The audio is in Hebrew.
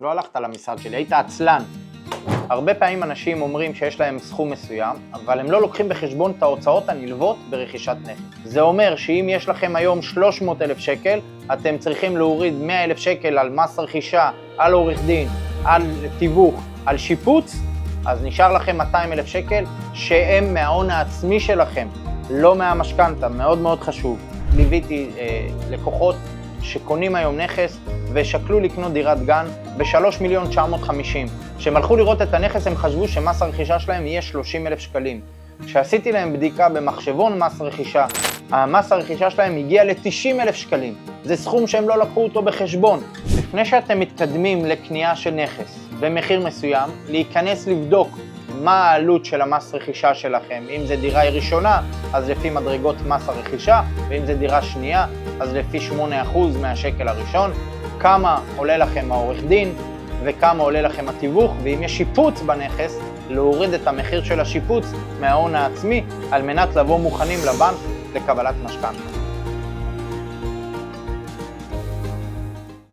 לא הלכת למשרד שלי, היית עצלן. הרבה פעמים אנשים אומרים שיש להם סכום מסוים, אבל הם לא לוקחים בחשבון את ההוצאות הנלוות ברכישת נכס. זה אומר שאם יש לכם היום 300,000 שקל, אתם צריכים להוריד 100,000 שקל על מס רכישה, על עורך דין, על תיווך, על שיפוץ, אז נשאר לכם 200,000 שקל שהם מההון העצמי שלכם, לא מהמשכנתא. מאוד מאוד חשוב. ליוויתי לקוחות שקונים היום נכס ושקלו לקנות דירת גן ב-3,950,000. כשהם הלכו לראות את הנכס הם חשבו שמס הרכישה שלהם יהיה 30,000 שקלים. כשעשיתי להם בדיקה במחשבון מס רכישה, המס הרכישה שלהם הגיע ל-90,000 שקלים. זה סכום שהם לא לקחו אותו בחשבון. לפני שאתם מתקדמים לקנייה של נכס במחיר מסוים, להיכנס לבדוק מה העלות של המס רכישה שלכם. אם זה דירה ראשונה, אז לפי מדרגות מס הרכישה, ואם זה דירה שנייה, אז לפי 8% מהשקל הראשון. כמה עולה לכם העורך דין, וכמה עולה לכם התיווך, ואם יש שיפוץ בנכס, להוריד את המחיר של השיפוץ מההון העצמי, על מנת לבוא מוכנים לבנק לקבלת משכנתא.